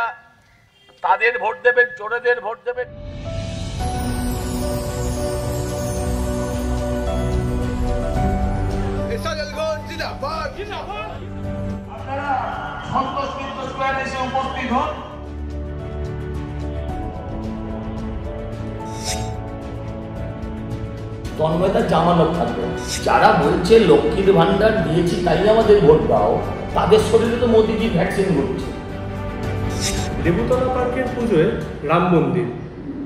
না, তাদের ভোট দেবেন, চোরেদের ভোট দেবেন। আপনারা সন্তোষমিত্র স্কয়ারে এসে উপস্থিত হন। তন্ময়দার জামানত থাকবে। যারা বলছে লক্ষ্মীর ভান্ডার দিয়েছি তাই আমাদের ভোট দাও, তাদের শরীরে তো মোদিজি ভ্যাকসিন ঘুরছে। দেবতলা পার্কের পুজোয় রাম মন্দির,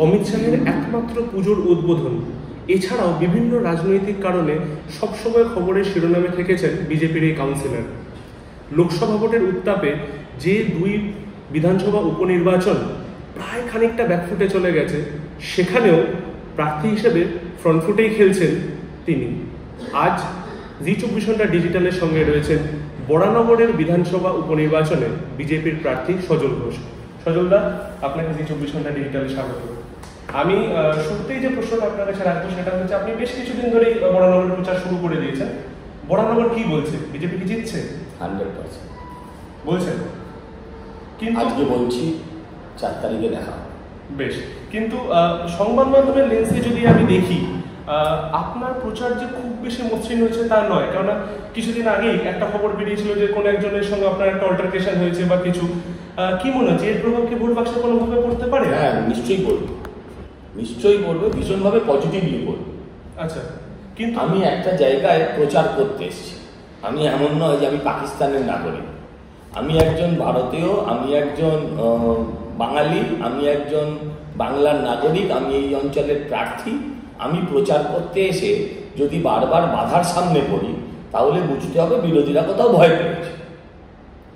অমিত শাহের একমাত্র পুজোর উদ্বোধন, এছাড়াও বিভিন্ন রাজনৈতিক কারণে সবসময় খবরের শিরোনামে থেকেছেন বিজেপির এই কাউন্সিলর। লোকসভা ভোটের উত্তাপে যে দুই বিধানসভা উপনির্বাচন প্রায় খানিকটা ব্যাকফুটে চলে গেছে, সেখানেও প্রার্থী হিসেবে ফ্রন্টফুটেই খেলছেন তিনি। আজ জি24 ঘন্টা ডিজিটালের সঙ্গে রয়েছেন বরানগরের বিধানসভা উপনির্বাচনে বিজেপির প্রার্থী সজল ঘোষ। সজলদা, আপনাকে জি24 ঘন্টা ডিজিটালে স্বাগত। আমি শুরুতেই যে প্রশ্নটা আপনার কাছে রাখবো সেটা হচ্ছে, আপনি বেশ কিছুদিন ধরেই বরানগরের প্রচার শুরু করে দিয়েছেন। বরানগর কি বলছে? বিজেপি কি জিতছে? 100% বলছেন, কিন্তু আজকে বলছি 4 তারিখে দেখা। বেশ, কিন্তু সংবাদ মাধ্যমের লেন্সে যদি আমি দেখি, আপনার প্রচার যে খুব বেশি মসৃণ হয়েছে তা নয়। কেননা কিছুদিন আগেই একটা খবর বেরিয়েছিল যে কোনো একজনের সঙ্গে আপনার একটা অল্টারকেশন হয়েছে বা কিছু। কি মনে হচ্ছে, এর প্রভাব কি ভোট বাক্সে কোনোভাবে পড়তে পারে? হ্যাঁ, নিশ্চয়ই পড়বে, নিশ্চয়ই পড়বে, ভীষণভাবে পজিটিভলি পড়বে। আচ্ছা, কিন্তু আমি একটা জায়গায় প্রচার করতে এসেছি। আমি এমন নয় যে আমি পাকিস্তানের নাগরিক। আমি একজন ভারতীয়, আমি একজন বাঙালি, আমি একজন বাংলার নাগরিক, আমি এই অঞ্চলের প্রার্থী। আমি প্রচার করতে এসে যদি বারবার বাধার সামনে পড়ি, তাহলে বুঝতে হবে বিরোধীরা কোথাও ভয় পেয়েছে।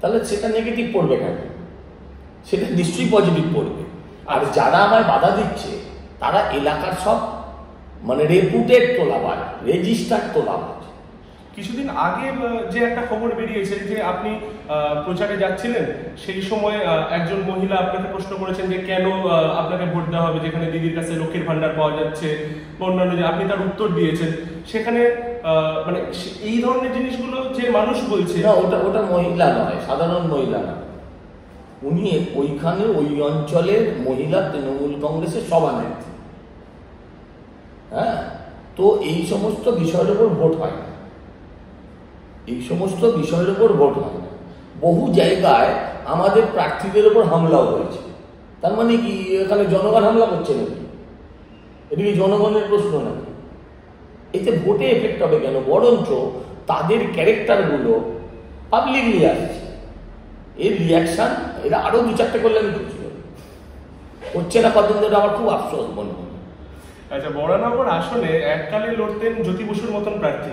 তাহলে সেটা নেগেটিভ পড়বে কেন? সেটা নিশ্চয়ই পজিটিভ পড়বে। আর যারা আমায় বাধা দিচ্ছে তারা এলাকার সব রেপুটেড তোলাবাজ, রেজিস্টার্ড তোলাবাজ। কিছুদিন আগে যে একটা খবর বেরিয়েছে যে আপনি প্রচারে যাচ্ছিলেন, সেই সময় একজন মহিলা আপনাকে প্রশ্ন করেছেন যে কেন আপনাকে ভোট দেওয়া হবে, যেখানে দিদির কাছে লক্ষ্মীর ভান্ডার পাওয়া যাচ্ছে, অন্যান্য যে আপনি তার উত্তর দিয়েছেন। সেখানে এই ধরনের জিনিসগুলো যে মানুষ বলছে, না, ওটা মহিলা নয়, সাধারণ মহিলা না। উনি ওইখানে ওই অঞ্চলের মহিলা তৃণমূল কংগ্রেসের সভানেত্রী। হ্যাঁ, তো এই সমস্ত বিষয়ের উপর ভোট হয় না, এই সমস্ত বিষয়ের উপর ভোট হয় না। বহু জায়গায় আমাদের প্রার্থীদের উপর হামলাও হয়েছে। তার মানে কি এখানে জনগণ হামলা করছে নাকি? এটা কি জনগণের প্রশ্ন নাকি? এতে ভোটে এফেক্ট হবে কেন? বরঞ্চ তাদের ক্যারেক্টারগুলো পাবলিকলি আসছে, এর রিয়াকশন এরা আরো 2-4টে করলে আমি খুশি হব। হচ্ছে না কদিন ধরে, আমার খুব আফসোস মনে হয়। আচ্ছা, বরানগর আসনে এককালে লড়তেন জ্যোতি বসুর মতন প্রার্থী।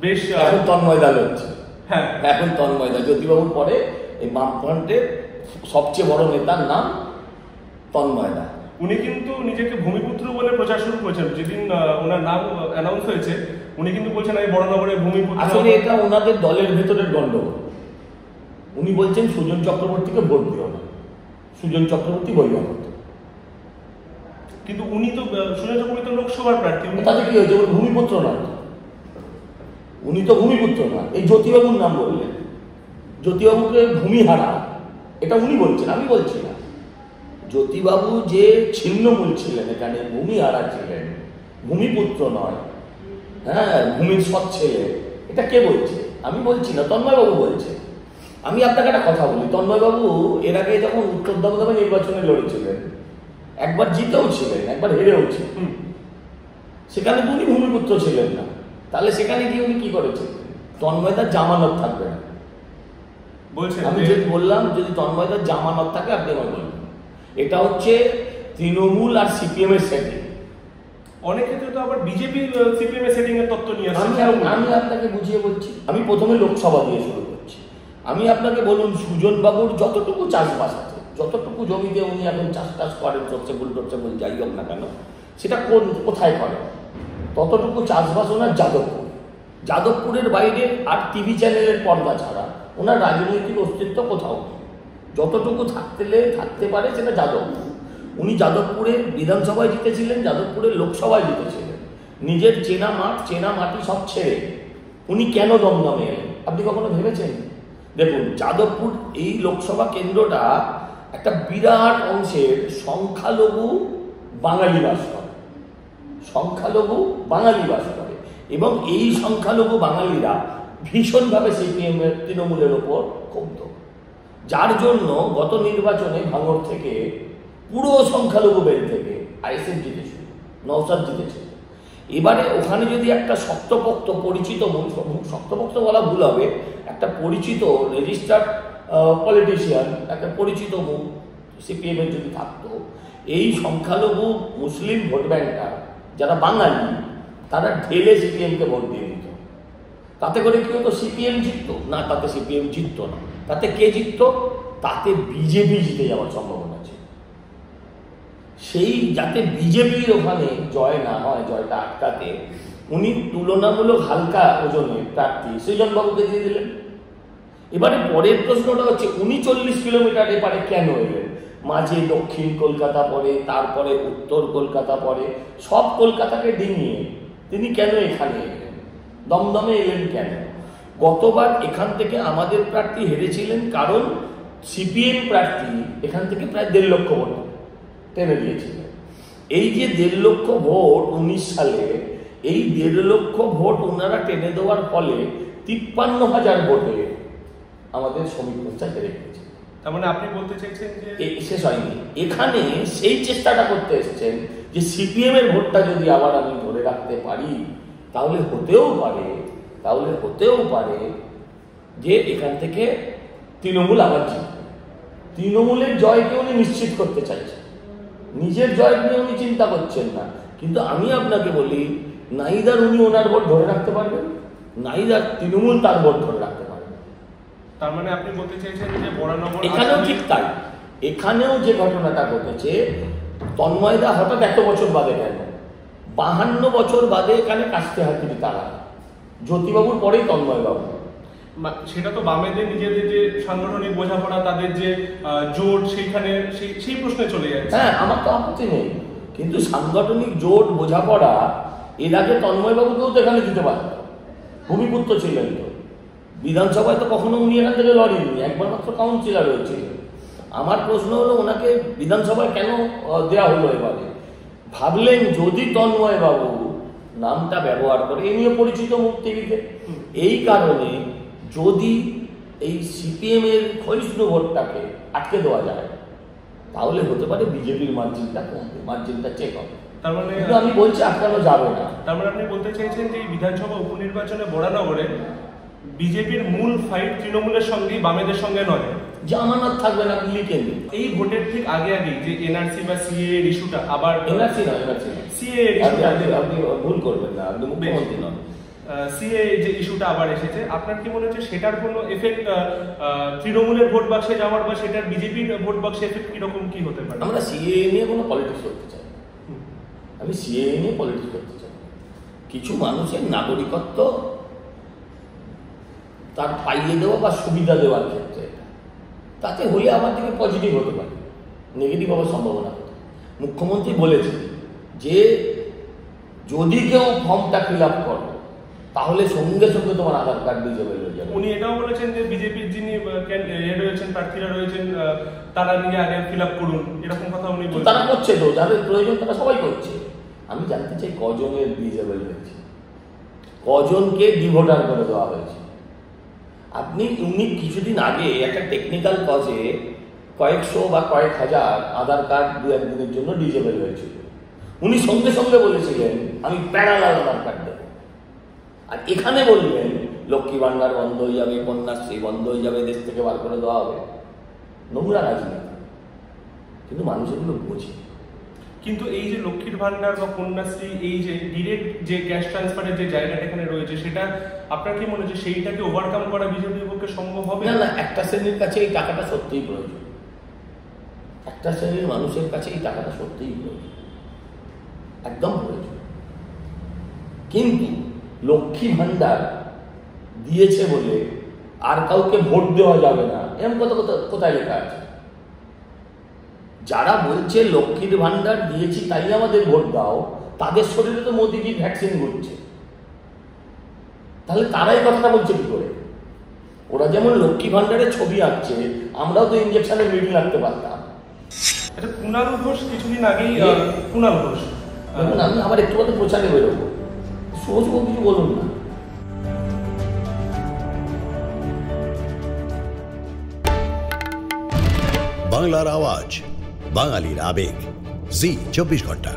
বেশ, এখন তন্ময়দা লড়ছে। হ্যাঁ, এখন তন্ময়দা, জ্যোতিবাবুর পরে এই বামফ্রন্টের সবচেয়ে বড় নেতার নাম তন্ময়দা। উনি কিন্তু নিজেকে ভূমিপুত্র বলে প্রচার শুরু করেছেন। যেদিন ওনার নাম অ্যানাউন্স হয়েছে, উনি কিন্তু বলছেন আমি বরানগরের ভূমিপুত্র। আসলে এটা ওনাদের দলের ভেতরের গন্ডগোল। উনি বলছেন সুজন চক্রবর্তীকে ভোট দিও না, সুজন চক্রবর্তী বহিরাগত। কিন্তু উনি তো সুজন চক্রবর্তী লোকসভার প্রার্থী। তাতে কি হয়েছে? ওর ভূমিপুত্র নয়, উনি তো ভূমিপুত্র নয়। এই জ্যোতিবাবুর নাম বললেন, জ্যোতিবাবুকে ভূমিহারা, এটা উনি বলছেন, আমি বলছি না। জ্যোতিবাবু যে ছিন্নমূল ছিলেন, এখানে ভূমিহারা ছিলেন, ভূমিপুত্র নয়। হ্যাঁ, ভূমির সৎ ছেলে, এটা কে বলছে? আমি বলছি না, তন্ময়বাবু বলছে। আমি আপনাকে একটা কথা বলি, তন্ময়বাবু এর আগে যখন উত্তর দমদমে নির্বাচনে লড়েছিলেন, একবার জিতেও ছিলেন, একবার হেরেও ছিলেন। সেখানে উনি ভূমিপুত্র ছিলেন না। তাহলে সেখানে গিয়ে উনি কি করেছেন? তন্ময়দার জামানত থাকবে না বলছেন। আমি যদি বললাম যদি তন্ময়দার জামানত থাকে, আপনি আমার বলবেন। এটা হচ্ছে তৃণমূল আর সিপিএম এর সেটিং। অনেক ক্ষেত্রে তো আবার বিজেপি সিপিএম এর সেটিং এর তত্ত্ব নিয়ে আসছে। আমি আপনাকে বুঝিয়ে বলছি। আমি প্রথমে লোকসভা দিয়ে শুরু করছি। আমি আপনাকে বলুন, সুজন বাবুর যতটুকু চাষবাস আছে, যতটুকু জমিতে উনি এখন চাষ করেন, টপসেবল যাই হোক না কেন, সেটা কোথায় করেন? ততটুকু চাষবাস ওনার যাদবপুর। যাদবপুরের বাইরে আর টিভি চ্যানেলের পর্দা ছাড়া ওনার রাজনৈতিক অস্তিত্ব কোথাও নেই। যতটুকু থাকতে পারে সেটা যাদবপুর। উনি যাদবপুরে বিধানসভায় জিতেছিলেন, যাদবপুরের লোকসভায় জিতেছিলেন। নিজের চেনা মাঠ, চেনা মাটি সব ছেড়ে উনি কেন দমদমে এলেন? আপনি কখনো ভেবেছেন? দেখুন, যাদবপুর এই লোকসভা কেন্দ্রটা একটা বিরাট অংশের সংখ্যালঘু বাঙালি বাস করে, সংখ্যালঘু বাঙালি বাস করে, এবং এই সংখ্যালঘু বাঙালিরা ভীষণভাবে সিপিএমের তৃণমূলের ওপর ক্ষুব্ধ, যার জন্য গত নির্বাচনে ভাঙড় থেকে পুরো সংখ্যালঘু বেল থেকে আইএসএফ জিতেছিল, নওশাদ জিতেছিল। এবারে ওখানে যদি একটা শক্তপোক্ত পরিচিত মুখ, শক্তপোক্ত বলা ভুল হবে, একটা পরিচিত রেজিস্টার্ড পলিটিশিয়ান, একটা পরিচিত মুখ সিপিএমের যদি থাকতো, এই সংখ্যালঘু মুসলিম ভোট ব্যাংকটা যারা বাঙালি তারা ঢেলে সিপিএমকে ভোট দিয়ে দিত। তাতে করে কি হতো? সিপিএম জিতত না, তাতে সিপিএম জিতত না। তাতে কে জিতত? তাতে বিজেপি জিতে যাওয়ার সম্ভাবনা ছিল। সেই যাতে বিজেপির ওখানে জয় না হয়, জয়টা আটকাতে উনি তুলনামূলক হালকা ওজনের প্রার্থী সৃজনবাবুকে দিয়ে দিলেন। এবারে পরের প্রশ্নটা হচ্ছে, উনি 40 কিলোমিটার এপারে কেন এলেন? মাঝে দক্ষিণ কলকাতা পড়ে, তারপরে উত্তর কলকাতা পড়ে, সব কলকাতাকে ডিঙিয়ে তিনি কেন এখানে এলেন? দমদমে এলেন কেন? গতবার এখান থেকে আমাদের প্রার্থী হেরেছিলেন কারণ সিপিএম প্রার্থী এখান থেকে প্রায় 1.5 লক্ষ ভোট টেনে দিয়েছিলেন। এই যে 1.5 লক্ষ ভোট 19 সালে, এই 1.5 লক্ষ ভোট ওনারা টেনে দেওয়ার ফলে 53,000 ভোটে আমাদের শ্রমিক মোর্চা হেরে গেছে। তার মানে আপনি বলতে চাইছেন যে শেষ হয়নি, এখানে সেই চেষ্টাটা করতে এসেছেন যে সিপিএম এর ভোটটা যদি আবার আমি ধরে রাখতে পারি, তাহলে হতেও পারে যে এখান থেকে তৃণমূল আবার জিতবে। তৃণমূলের জয়কে উনি নিশ্চিত করতে চাইছেন, নিজের জয় নিয়ে উনি চিন্তা করছেন না। কিন্তু আমি আপনাকে বলি, নাইদার উনি ওনার ভোট ধরে রাখতে পারবেন, নাইদার তৃণমূল তার ভোট ধরে রাখতে পারবেন। তার মানে আপনি বলতে চাইছেন যে বরানগর এখানেও ঠিক তাই। এখানেও যে ঘটনাটা ঘটেছে, তন্ময়দা হঠাৎ এত বছর বাদে কেন? 52 বছর বাদে এখানে কাস্তে হাতির তারা, জ্যোতিবাবুর পরেই তন্ময়বাবু। সেটা তো বামেদের নিজেদের যে সাংগঠনিক বোঝাপড়া, তাদের যে জোট, সেইখানে সেই প্রশ্নে চলে যাচ্ছে। হ্যাঁ, আমার তো আপত্তি নেই, কিন্তু সাংগঠনিক জোট বোঝাপড়া এর আগে তন্ময়বাবুকেও তো এখানে দিতে পারত, ভূমিপুত্র ছিলেন তো। বিধানসভায় তো কখনো উনি এখান থেকে লড়েননি, একবার মাত্র কাউন্সিলর হয়েছিলেন। আমার প্রশ্ন হলো, ওনাকে বিধানসভায় কেন দেওয়া হলো? এবারে ভাবলেন যদি তন্ময়বাবু নামটা ব্যবহার করে, এ নিয়ে পরিচিত মুখ টিভিতে, এই কারণে যদি এই সিপিএম এর ক্ষয়িষ্ণু ভোটটাকে আটকে দেওয়া যায়, তাহলে হতে পারে বিজেপির মার্জিনটা কমবে, মার্জিনটা চেক হবে। তার মানে আমি বলছি আটকানো যাবে না। তার মানে আপনি বলতে চাইছেন যে বিধানসভা উপনির্বাচনে বরানগরে বিজেপির মূল ফাইট তৃণমূলের সঙ্গে, বামেদের সঙ্গে নয়। জামানত থাকবে না, লিখে নিন। এই ভোটের ঠিক আগে যে এনআরসি বা সিএ এর ইস্যুটা, আবার এনআরসি না, সিএ এর ইস্যুটা, আপনি ভুল করবেন না, আপনি মুখ্যমন্ত্রী নন। সিএ যে ইস্যুটা আবার এসেছে, আপনার কি মনে হচ্ছে সেটার কোনো এফেক্ট তৃণমূলের ভোট বাক্সে যাওয়ার বা সেটার বিজেপির ভোট বাক্সে এফেক্ট কিরকম কি হতে পারে? আমরা সিএ নিয়ে কোনো পলিটিক্স করতে চাই না, আমি সিএ নিয়ে পলিটিক্স করতে চাই। কিছু মানুষের নাগরিকত্ব তার পাইয়ে দেওয়া বা সুবিধা দেওয়ার ক্ষেত্রে, তাতে হলে আমার দিকে পজিটিভ হতে পারে, নেগেটিভ হওয়ার সম্ভাবনা হতে। মুখ্যমন্ত্রী বলেছেন যে যদি কেউ ফর্মটা ফিল আপ করো, তাহলে সঙ্গে সঙ্গে তোমার আধার কার্ড ডিজেবল হয়ে যাবে। উনি এটাও বলেছেন যে বিজেপির যিনি রয়েছেন, প্রার্থীরা রয়েছেন, তারা নিয়ে আগে ফিল আপ করুন, এরকম কথা উনি বলছেন। তারা করছে তো, যাদের প্রয়োজন তারা সবাই করছে। আমি জানতে চাই কজনের ডিজেবল হয়েছে, কজনকে ডিভোটার করে দেওয়া হয়েছে। উনি কিছুদিন আগে একটা টেকনিক্যাল কজে কয়েকশো বা কয়েক হাজার আধার কার্ড 2-1 দিনের জন্য ডিজেবল হয়েছিল। উনি সঙ্গে সঙ্গে বলেছিলেন আমি প্যারালাল আধার কার্ড দেব। আর এখানে বললেন লক্ষ্মী ভান্ডার বন্ধ হয়ে যাবে, কন্যাশ্রী বন্ধ হয়ে যাবে, দেশ থেকে বার করে দেওয়া হবে। নোংরা রাজনীতি, কিন্তু মানুষ এগুলো বোঝে। কিন্তু এই যে লক্ষ্মীর ভান্ডার বা কন্যাশ্রী, এই যে ডিরেক্ট যে ক্যাশ ট্রান্সফারের যে জায়গাটা এখানে রয়েছে, সেটা আপনার কি মনে হচ্ছে সেইটাকে ওভারকাম করা বিজেপির পক্ষে সম্ভব হবে? না, একটা শ্রেণীর কাছে এই টাকাটা সত্যিই প্রয়োজন, একটা শ্রেণীর মানুষের কাছে এই টাকাটা সত্যিই প্রয়োজন, একদম প্রয়োজন। কিন্তু লক্ষ্মী ভান্ডার দিয়েছে বলে আর কাউকে ভোট দেওয়া যাবে না, এরকম কোথায় লেখা আছে? যারা বলছে লক্ষ্মীর ভান্ডার দিয়েছি তাই আমাদের ভোট দাও, তাদের শরীরে তো মোদিজির ভ্যাকসিন ঘুরছে, তাহলে তারাই কথাটা বলছে কি করে? ওরা যেমন লক্ষ্মী ভান্ডারের ছবি আঁকছে, আমরাও তো ইঞ্জেকশনের মিডিল আঁকতে পারতাম। এটা কুণাল ঘোষ কিছুদিন আগেই, কুণাল ঘোষ দেখুন, আমি আবার একটু কথা প্রচারে বেরোবো, সোজ কিছু বলুন না। বাংলার আওয়াজ, বাঙালির আবেগ, জি 24 ঘন্টা।